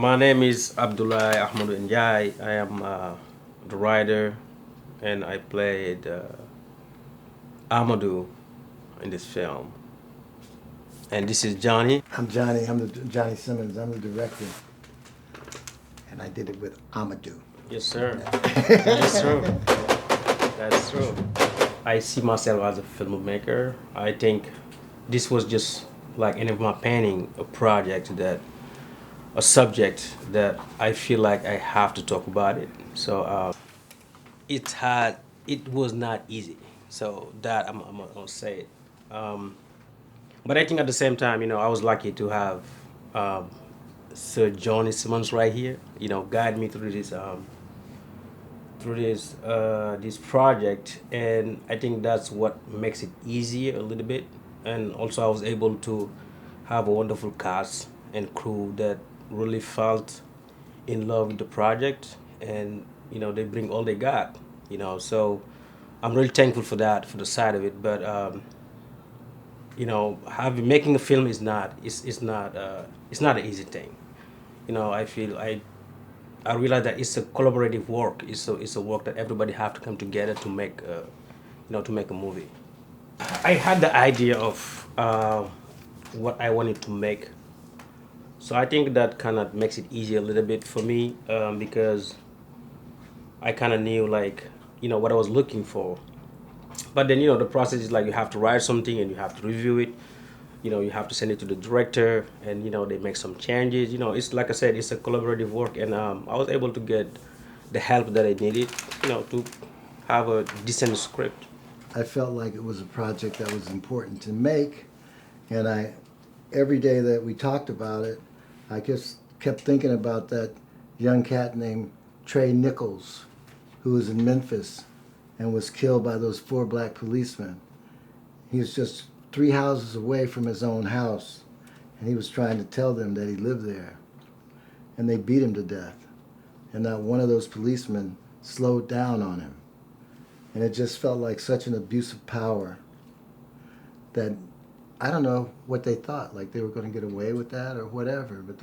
My name is Abdoulaye Ahmadu Ndiaye. I am the writer and I played Amadou in this film. And this is Johnny. I'm Johnny. Johnny Simmons. I'm the director, and I did it with Amadou. Yes, sir. That's true. That's true. I see myself as a filmmaker. I think this was just like any of my painting, a subject that I feel like I have to talk about it. So it was not easy. So that I'm gonna say it. But I think at the same time, I was lucky to have um, Sir Johnny Simmons right here, guide me through this project, and I think that's what makes it easier a little bit. And also, I was able to have a wonderful cast and crew that really felt in love with the project, and they bring all they got. So I'm really thankful for that, for the side of it. But having making a film is not it's not an easy thing. I feel I realize that it's a collaborative work. It's a work that everybody have to come together to make to make a movie. I had the idea of what I wanted to make, so I think that kind of makes it easier a little bit for me, because I kind of knew, like, what I was looking for. But then the process is like you have to write something and you have to review it. You have to send it to the director, and they make some changes. It's like I said, it's a collaborative work, and I was able to get the help that I needed, to have a decent script. I felt like it was a project that was important to make, and every day that we talked about it, I just kept thinking about that young cat named Trey Nichols, who was in Memphis and was killed by those 4 black policemen. He was just 3 houses away from his own house, and he was trying to tell them that he lived there. And they beat him to death. And not one of those policemen slowed down on him. And it just felt like such an abuse of power that I don't know what they thought, like they were going to get away with that or whatever, but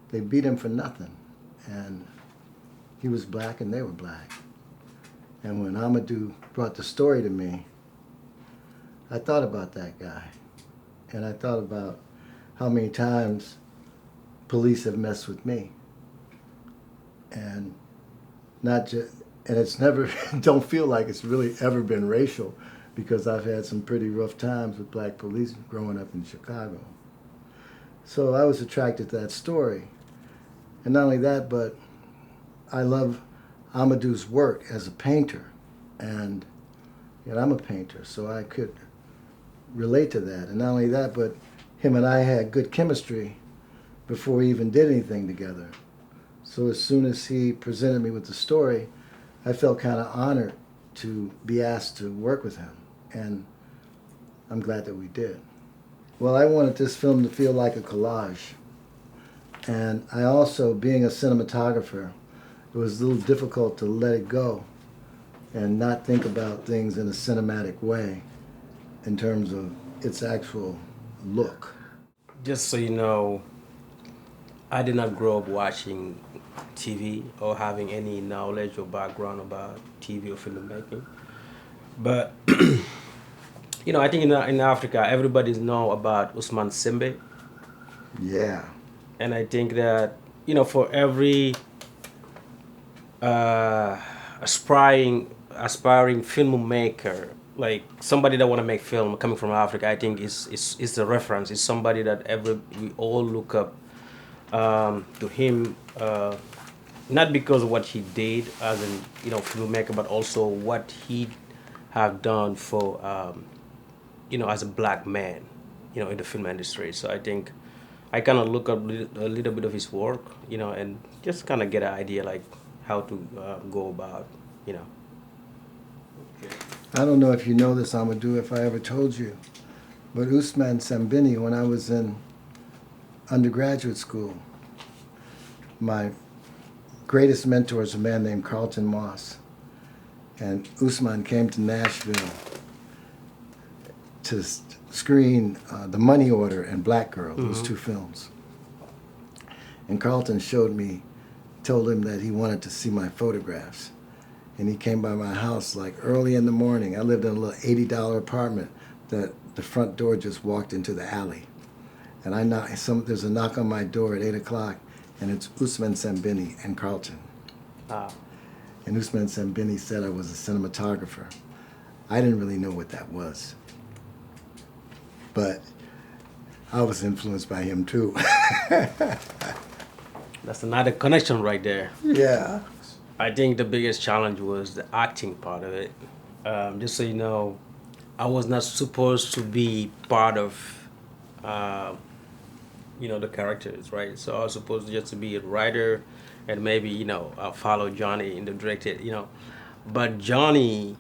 they beat him for nothing. And he was black and they were black. And when Amadou brought the story to me, I thought about that guy. And I thought about how many times police have messed with me. And not just, and it's never, don't feel like it's really ever been racial, because I've had some pretty rough times with black police growing up in Chicago. So I was attracted to that story. And not only that, but I love Amadou's work as a painter. And I'm a painter, so I could relate to that. And not only that, but him and I had good chemistry before we even did anything together. So as soon as he presented me with the story, I felt kind of honored to be asked to work with him. And I'm glad that we did. Well, I wanted this film to feel like a collage. And I also, being a cinematographer, it was a little difficult to let it go and not think about things in a cinematic way in terms of its actual look. Just so you know, I did not grow up watching TV or having any knowledge or background about TV or filmmaking. But I think in Africa, everybody know about Usman Sembe. Yeah. And I think that for every aspiring filmmaker, like somebody that want to make film coming from Africa, I think is the reference. Is somebody that we all look up to him, not because of what he did as an filmmaker, but also what he have done for as a black man, in the film industry. So I think I kind of look up a little bit of his work, and just kind of get an idea like how to go about. I don't know if you know this, Amadou, if I ever told you, but Usman Sembini, when I was in undergraduate school, my greatest mentor is a man named Carlton Moss. And Usman came to Nashville to screen The Money Order and Black Girl, those 2 films. And Carlton told him that he wanted to see my photographs. And he came by my house like early in the morning. I lived in a little $80 apartment that the front door just walked into the alley. And there's a knock on my door at 8 o'clock, and it's Usman Sembini and Carlton. Ah. And Usman Sembini said I was a cinematographer. I didn't really know what that was. But I was influenced by him too. That's another connection right there. Yeah. I think the biggest challenge was the acting part of it. Just so you know, I was not supposed to be part of, the characters, right? So I was supposed to just to be a writer, and maybe follow Johnny in the directed, But Johnny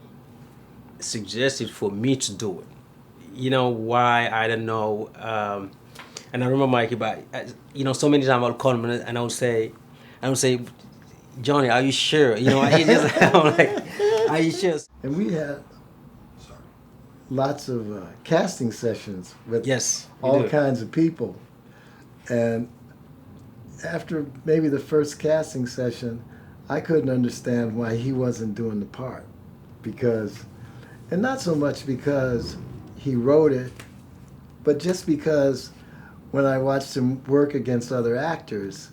suggested for me to do it. Why, I don't know. And I remember Mikey, but so many times I'll call him and I would say, Johnny, are you sure? He just, I'm like, are you sure? And we had lots of casting sessions with Yes, all kinds of people. And after maybe the first casting session, I couldn't understand why he wasn't doing the part. And not so much because he wrote it, but just because when I watched him work against other actors,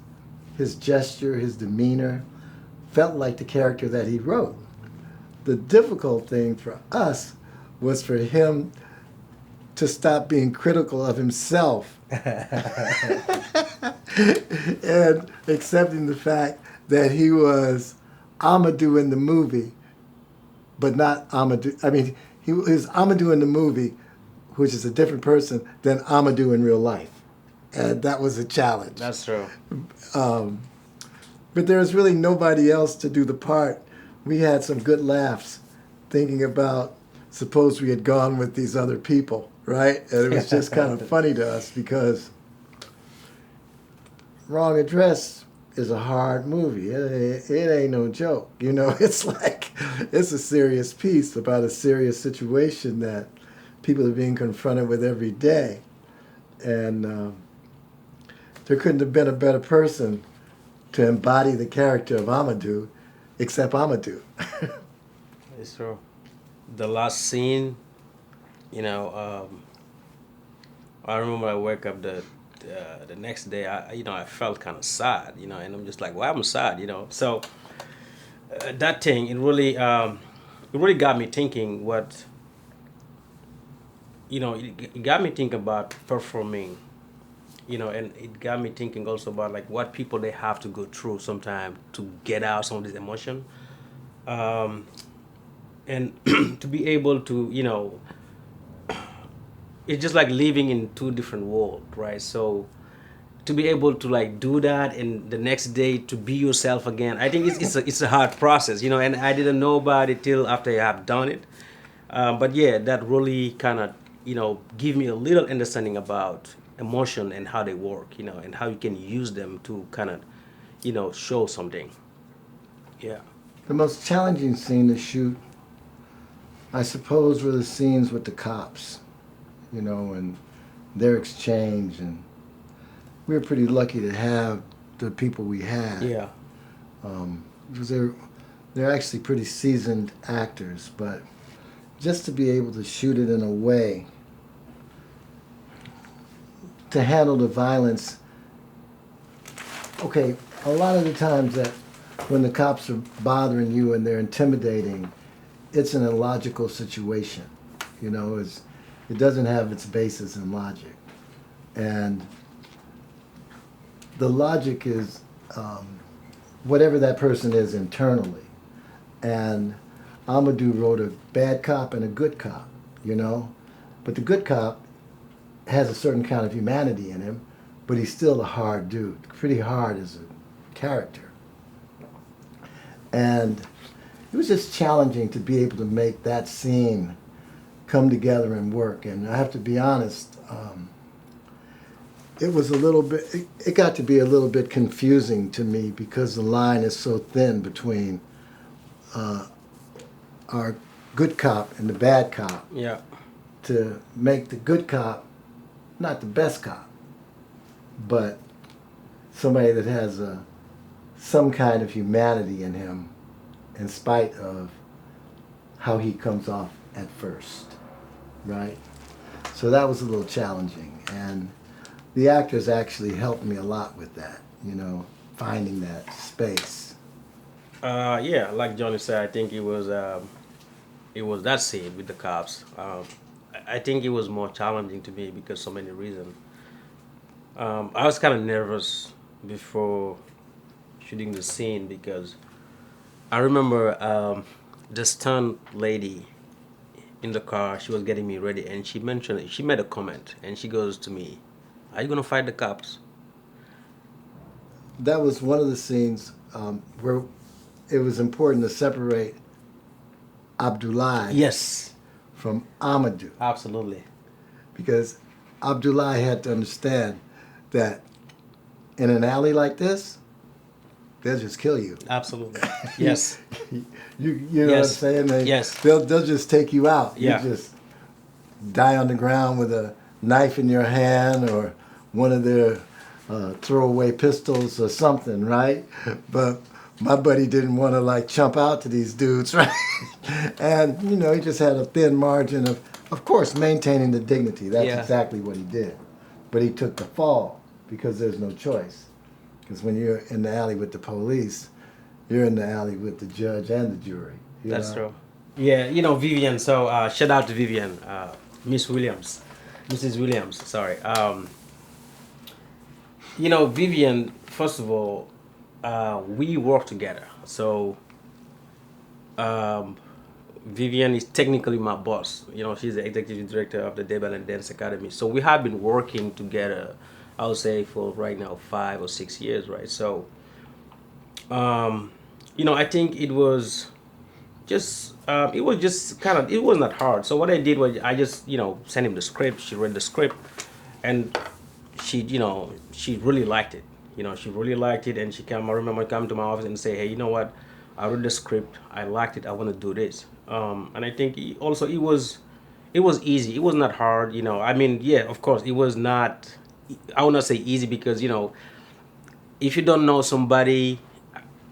his gesture, his demeanor felt like the character that he wrote. The difficult thing for us was for him to stop being critical of himself and accepting the fact that he was Ahmadu in the movie, but not Ahmadu. I mean, he was Ahmadu in the movie, which is a different person than Ahmadu in real life. And that was a challenge. That's true. But there was really nobody else to do the part. We had some good laughs thinking about, suppose we had gone with these other people, right? And it was just kind of funny to us because Wrong Address is a hard movie. It ain't no joke. It's like, it's a serious piece about a serious situation that people are being confronted with every day. And there couldn't have been a better person to embody the character of Ahmadu except Ahmadu. It's true. The last scene, I remember I woke up the next day. I felt kind of sad, and I'm just like, why am I sad, So that thing, it really got me thinking. It got me thinking about performing, and it got me thinking also about like what people they have to go through sometimes to get out some of this emotion. And to be able to, it's just like living in two different worlds, right? So to be able to like do that and the next day to be yourself again, I think it's a hard process, and I didn't know about it till after I have done it. But yeah, that really kind of, give me a little understanding about emotion and how they work, and how you can use them to kind of, show something. Yeah. The most challenging scene to shoot, I suppose, were the scenes with the cops, and their exchange. And we were pretty lucky to have the people we had. Yeah. Because they're actually pretty seasoned actors, but just to be able to shoot it in a way to handle the violence. Okay, a lot of the times that when the cops are bothering you and they're intimidating, it's an illogical situation. It doesn't have its basis in logic. And the logic is whatever that person is internally. And Ahmadu wrote a bad cop and a good cop, But the good cop has a certain kind of humanity in him, but he's still a hard dude, pretty hard as a character. And it was just challenging to be able to make that scene come together and work. And I have to be honest, it got to be a little bit confusing to me because the line is so thin between our good cop and the bad cop. Yeah. To make the good cop not the best cop, but somebody that has some kind of humanity in him, in spite of how he comes off at first, right? So that was a little challenging, and the actors actually helped me a lot with that, finding that space. Yeah, like Johnny said, I think it was that scene with the cops. I think it was more challenging to me because so many reasons. I was kind of nervous before shooting the scene because I remember the stunt lady in the car. She was getting me ready, and she made a comment, and she goes to me, "Are you gonna fight the cops?" That was one of the scenes where it was important to separate Abdoulaye Yes, from Amadou, absolutely, because Abdoulaye had to understand that in an alley like this, they'll just kill you. absolutely. Yes, You know what I'm yes, saying? yes. They'll just take you out. Yeah. You just die on the ground with a knife in your hand or one of their throwaway pistols or something, right? But my buddy didn't want to like chump out to these dudes, right? And he just had a thin margin of course, maintaining the dignity. That's Yeah. exactly what he did. But he took the fall because there's no choice. Because when you're in the alley with the police, you're in the alley with the judge and the jury. That's true. Yeah, Vivian. So shout out to Vivian, Miss Williams, Mrs. Williams. Sorry. Vivian. First of all, we work together. So um, Vivian is technically my boss. She's the executive director of the Debel and Dance Academy. So we have been working together, I would say, for right now 5 or 6 years, right? So, I think it was just kind of, it was not hard. So what I did was I just, sent him the script. She read the script, and she really liked it. She really liked it, and I remember come to my office and say, hey, you know what? I read the script. I liked it. I want to do this. And I think it was easy. It was not hard. I mean, yeah, of course, it was not. I would not say easy because if you don't know somebody,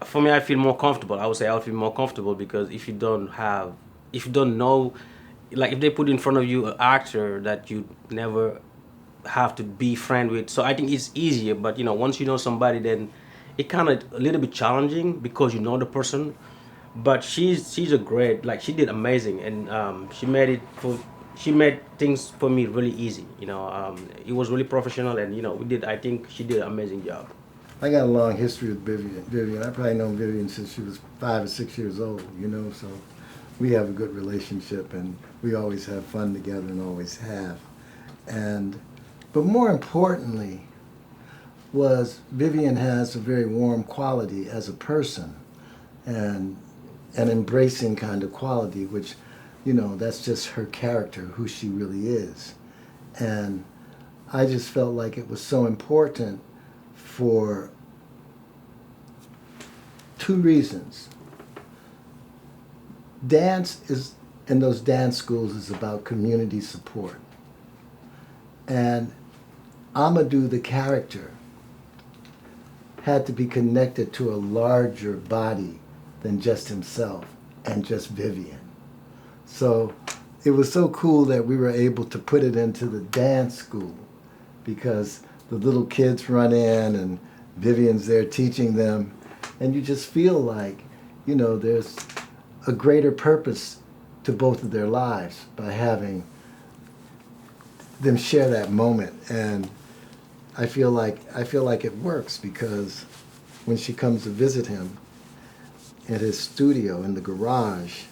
for me, I feel more comfortable. I would say I'll feel more comfortable because if you don't know, like if they put in front of you an actor that you never have to be friend with, so I think it's easier. But once you know somebody, then it kind of a little bit challenging because you know the person. But she's a great, like she did amazing, and she made things for me really easy. It was really professional, and I think she did an amazing job. I got a long history with Vivian. I probably known Vivian since she was 5 or 6 years old, so we have a good relationship and we always have fun together and always have. But more importantly was Vivian has a very warm quality as a person and an embracing kind of quality, which, that's just her character, who she really is. And I just felt like it was so important for two reasons. Dance is, in those dance schools, is about community support. And Amadou, the character, had to be connected to a larger body than just himself and just Vivian. So it was so cool that we were able to put it into the dance school because the little kids run in and Vivian's there teaching them, and you just feel like, there's a greater purpose to both of their lives by having them share that moment. And I feel like it works because when she comes to visit him at his studio in the garage,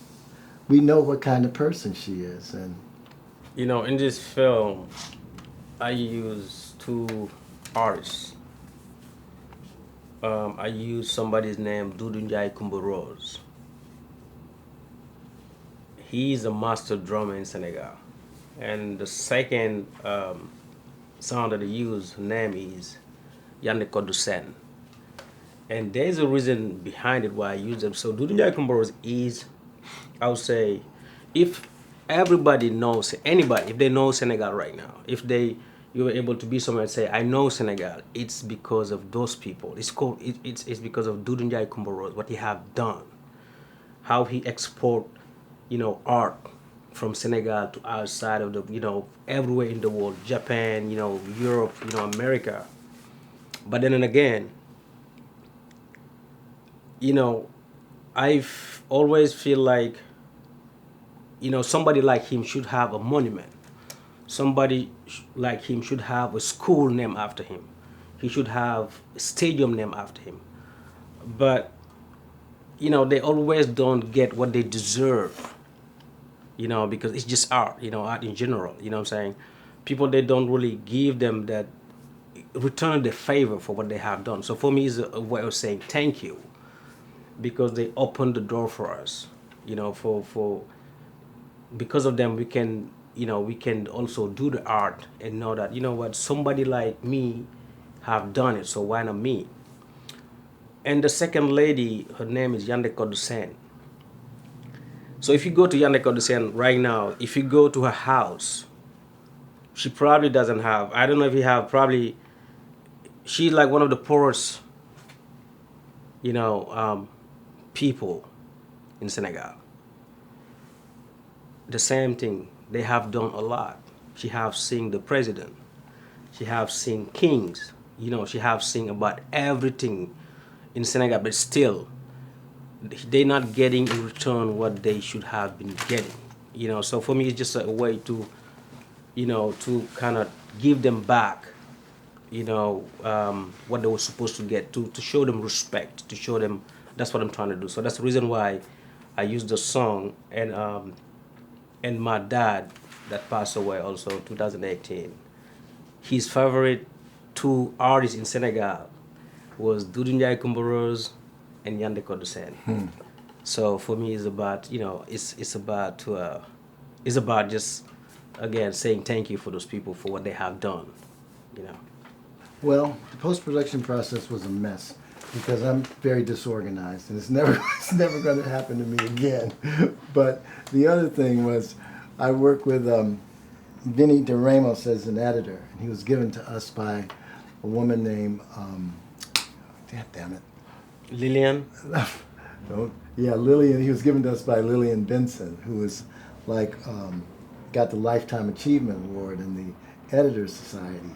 we know what kind of person she is. And In this film, I use two artists. I use somebody's name, Doudou Ndiaye Kumba Rose. He's a master drummer in Senegal. And the second sound that I use, name is Yande Kodou Sen. And there's a reason behind it why I use them. So Doudou Ndiaye Kumba Rose is, I would say, if everybody knows, anybody, if they know Senegal right now, if they you were able to be somewhere and say, I know Senegal. It's because of those people. It's because of Doudou Ndiaye Coumba Rose, what he have done, how he export, art from Senegal to outside of the, everywhere in the world, Japan, Europe, America. But then and again, you know, I've always feel like, somebody like him should have a monument. Somebody like him should have a school named after him. He should have a stadium named after him. But, they always don't get what they deserve, because it's just art, art in general, you know what I'm saying? People, they don't really give them that, return the favor for what they have done. So for me, it's a way of saying thank you, because they opened the door for us, for because of them we can, we can also do the art and know that, what, somebody like me have done it, so why not me? And the second lady, her name is Yande Kodusen. So if you go to Yande Kodusen right now, if you go to her house, she probably doesn't have, I don't know if you have, probably, she's like one of the poorest, you know, people in Senegal. The same thing, they have done a lot. She have seen the president, she have seen kings, she have seen about everything in Senegal, but still, they're not getting in return what they should have been getting. So for me, it's just a way to, to kind of give them back, what they were supposed to get, to show them respect, to show them, that's what I'm trying to do. So that's the reason why I used the song, and my dad that passed away also 2018. His favorite two artists in Senegal was Doudou Ndiaye Coumba Rose and Yandé Kodusen. So for me, it's about, it's about just, again, saying thank you for those people for what they have done, Well, the post-production process was a mess because I'm very disorganized, and it's never it's never going to happen to me again. But the other thing was, I worked with Vinny De Ramos as an editor, and he was given to us by a woman named damn it, Lillian. no, yeah, Lillian. He was given to us by Lillian Benson, who was like got the Lifetime Achievement Award in the Editors Society,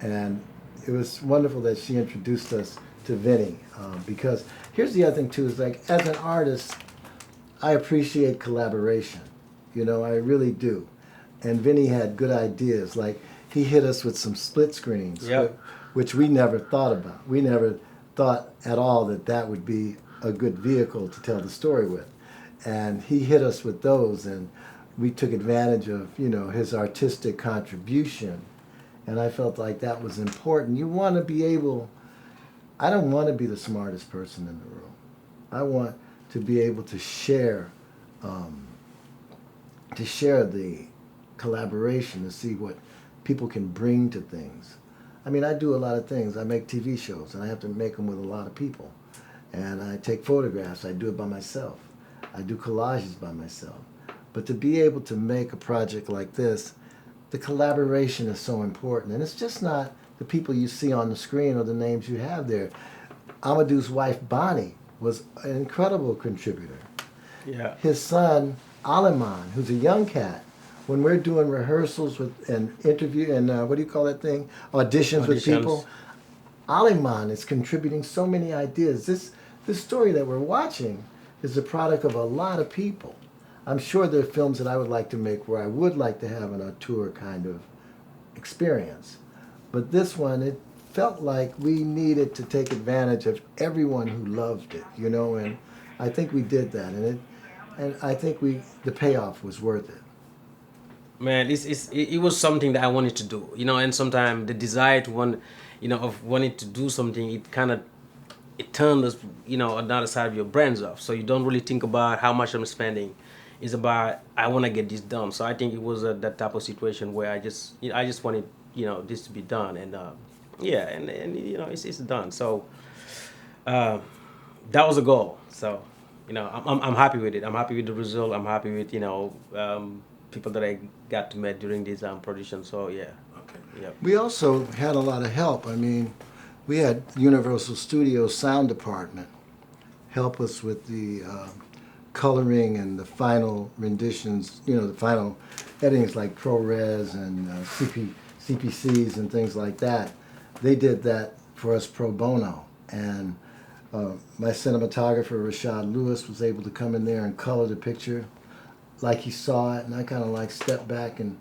and it was wonderful that she introduced us to Vinny, because here's the other thing too, is like, as an artist, I appreciate collaboration, I really do. And Vinny had good ideas, like he hit us with some split screens, Yep. which we never thought about. We never thought at all that that would be a good vehicle to tell the story with. And he hit us with those, and we took advantage of, his artistic contribution. And I felt like that was important. You want to be able, I don't want to be the smartest person in the room. I want to be able to share the collaboration, to see what people can bring to things. I mean, I do a lot of things. I make TV shows, and I have to make them with a lot of people. And I take photographs. I do it by myself. I do collages by myself. But to be able to make a project like this, the collaboration is so important. And it's just not the people you see on the screen or the names you have there. Amadou's wife, Bonnie, was an incredible contributor. Yeah. His son, Aliman, who's a young cat, when we're doing rehearsals with and interview and what do you call that thing? Auditions with people. Aliman is contributing so many ideas. This story that we're watching is the product of a lot of people. I'm sure there are films that I would like to make where I would like to have an auteur kind of experience. But this one, it felt like we needed to take advantage of everyone who loved it, and I think we did that. And I think the payoff was worth it. Man, it was something that I wanted to do, and sometimes the desire to want, of wanting to do something, it kind of, it turns, another side of your brains off. So you don't really think about how much I'm spending. It's about, I want to get this done. So I think it was that type of situation where I just wanted, this to be done. And yeah, and it's done. So that was a goal. So, I'm happy with it. I'm happy with the result. I'm happy with, people that I got to meet during this production. So yeah. Okay. Yep. We also had a lot of help. I mean, we had Universal Studios sound department help us with the coloring and the final renditions, the final editings like ProRes and CPCs and things like that. They did that for us pro bono. And my cinematographer, Rashad Lewis, was able to come in there and color the picture like he saw it. And I kind of like stepped back and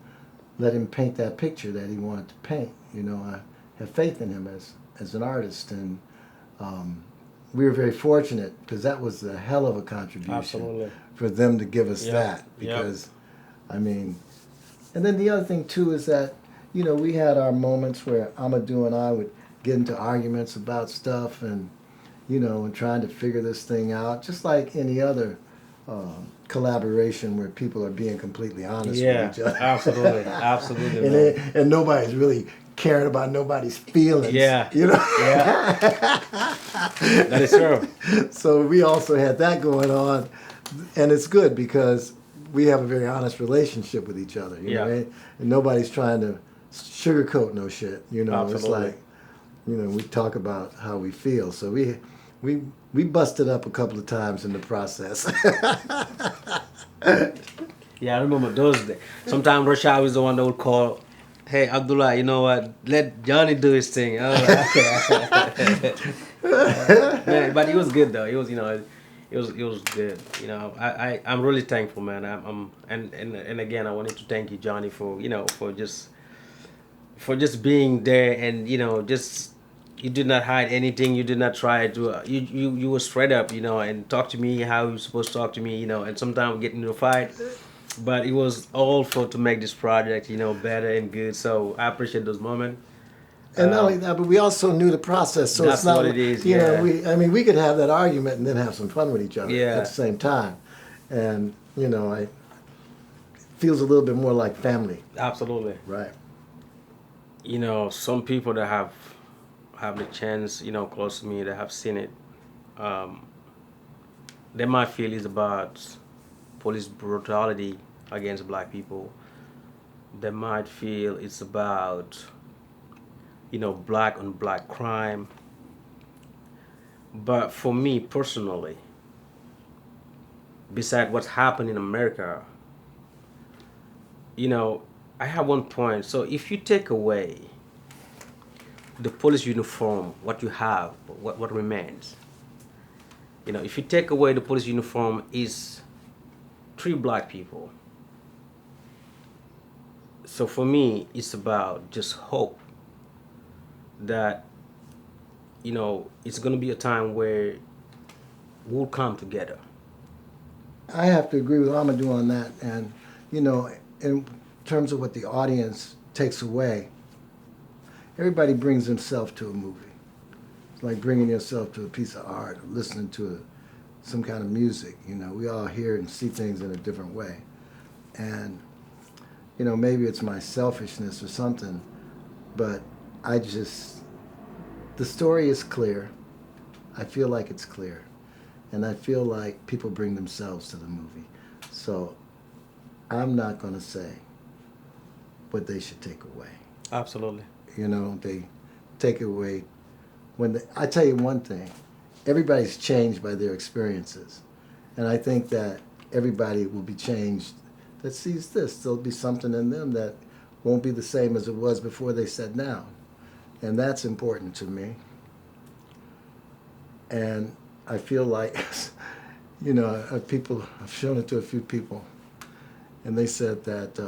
let him paint that picture that he wanted to paint. I have faith in him as an artist. And we were very fortunate because that was a hell of a contribution. Absolutely. For them to give us Yep. that. Because, I mean, and then the other thing too is that, we had our moments where Amadou and I would get into arguments about stuff and, and trying to figure this thing out, just like any other collaboration where people are being completely honest with each other. Absolutely. Absolutely. and nobody's really caring about nobody's feelings. Yeah. Yeah. That is true. So we also had that going on, and it's good because we have a very honest relationship with each other. You know, and nobody's trying to sugarcoat no shit. Absolutely. It's like, we talk about how we feel. So we busted up a couple of times in the process. Yeah, I remember those days. Sometimes Rashad was the one that would call, "Hey, Abdullah, you know what? Let Johnny do his thing." I was like, okay. Man, but it was good though. It was, it was good. I'm really thankful, man. And again, I wanted to thank you, Johnny, for just being there and just. You did not hide anything. You did not try to. You were straight up, and talk to me how you supposed to talk to me, And sometimes we get into a fight, but it was all to make this project, better and good. So I appreciate those moments. And not only that, but we also knew the process. So That's it's not what like, it is. we could have that argument and then have some fun with each other Yeah. at the same time, and it feels a little bit more like family. Absolutely. Right. Some people that have the chance, close to me, that have seen it, they might feel it's about police brutality against black people. They might feel it's about, black on black crime. But for me personally, beside what's happened in America, I have one point. So if you take away the police uniform, what you have, what remains. If you take away the police uniform, is 3 black people. So for me, it's about just hope that, it's going to be a time where we'll come together. I have to agree with Amadou on that, and in terms of what the audience takes away. Everybody brings himself to a movie. It's like bringing yourself to a piece of art, or listening to some kind of music. We all hear and see things in a different way. And, maybe it's my selfishness or something, but the story is clear. I feel like it's clear. And I feel like people bring themselves to the movie. So I'm not going to say what they should take away. Absolutely. They take away I tell you one thing, everybody's changed by their experiences. And I think that everybody will be changed that sees this. There'll be something in them that won't be the same as it was before they sat down. And that's important to me. And I feel like, I've shown it to a few people, and they said that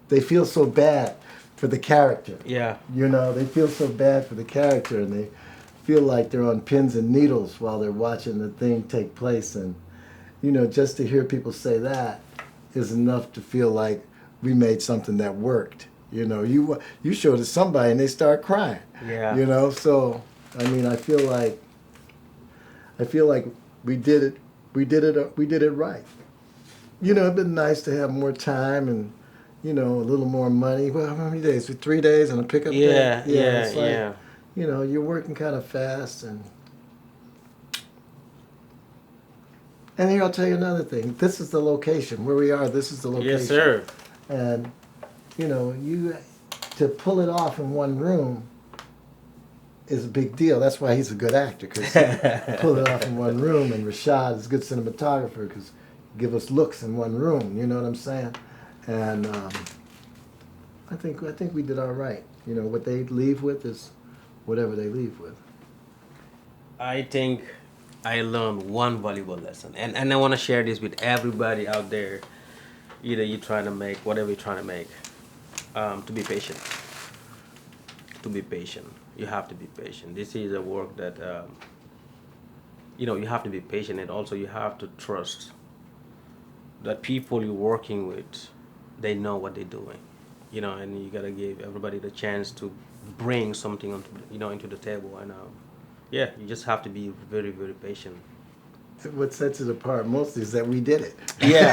they feel so bad for the character. Yeah. They feel so bad for the character, and they feel like they're on pins and needles while they're watching the thing take place. And, just to hear people say that is enough to feel like we made something that worked. You showed it to somebody and they start crying. Yeah. So, I feel like we did it right. It'd been nice to have more time and, a little more money. Well, how many days? 3 days and a pickup day? It's like, you're working kind of fast. And here, I'll tell you another thing. This is the location. Where we are, this is the location. Yes, sir. And, you to pull it off in one room is a big deal. That's why he's a good actor, because he pull it off in one room, and Rashad is a good cinematographer because give us looks in one room. You know what I'm saying? And I think we did all right. You know, what they leave with is whatever they leave with. I think I learned one valuable lesson, and I want to share this with everybody out there. Either you're trying to make whatever you're trying to make, to be patient. To be patient, you have to be patient. This is a work that you have to be patient, and also you have to trust that people you're working with, they know what they're doing. And you gotta give everybody the chance to bring something onto into the table, and yeah, you just have to be very, very patient. What sets it apart mostly is that we did it. Yeah.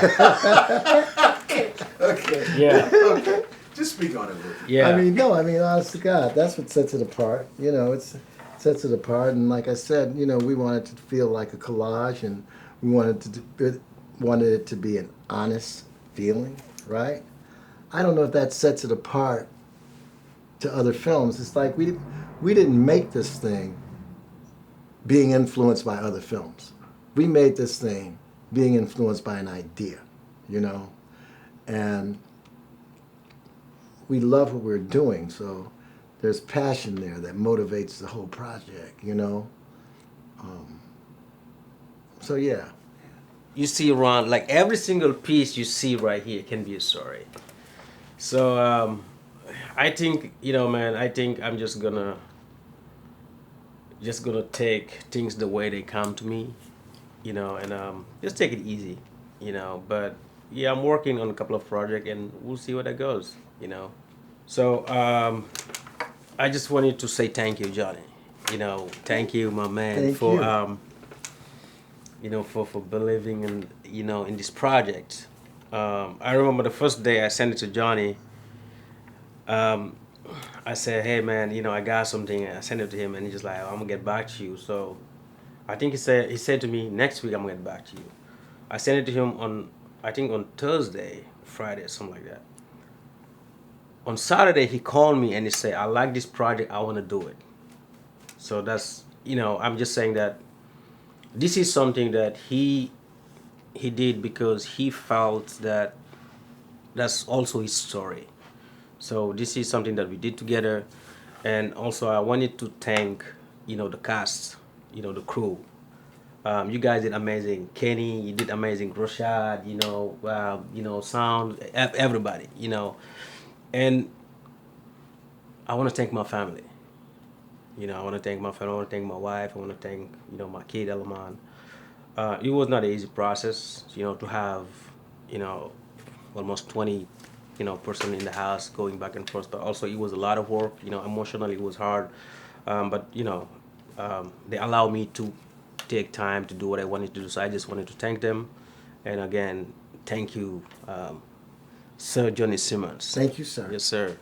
Okay. Yeah. Okay. Just speak on it, Ricky. Yeah. I mean, honest to God, that's what sets it apart. Sets it apart. And like I said, we wanted to feel like a collage, and we wanted it to be an honest feeling, right? I don't know if that sets it apart to other films. It's like we didn't make this thing being influenced by other films. We made this thing being influenced by an idea, and we love what we're doing, so there's passion there that motivates the whole project, So yeah. You see, Ron, like every single piece you see right here can be a story. So I think, man, I think I'm just gonna take things the way they come to me, and just take it easy, But yeah, I'm working on a couple of projects, and we'll see where that goes, So I just wanted to say thank you, Johnny. Thank you, my man, Thank for you. for believing in in this project. I remember the first day I sent it to Johnny. I said, "Hey man, I got something." I sent it to him, and he's just like, "I'm gonna get back to you." So I think he said to me, "Next week I'm gonna get back to you." I sent it to him on Thursday, Friday, something like that. On Saturday he called me and he said, "I like this project. I want to do it." So that's I'm just saying that this is something that he did because he felt that that's also his story. So this is something that we did together, and also I wanted to thank the cast, the crew. You guys did amazing. Kenny, you did amazing. Rashad, sound, everybody, and I want to thank my family. I want to thank my family. I want to thank my wife. I want to thank my kid Elaman. It was not an easy process, to have almost 20 person in the house going back and forth, but also it was a lot of work. Emotionally it was hard, but they allowed me to take time to do what I wanted to do. So I just wanted to thank them, and again, thank you, Sir Johnny Simmons. Thank you, sir. Yes, sir.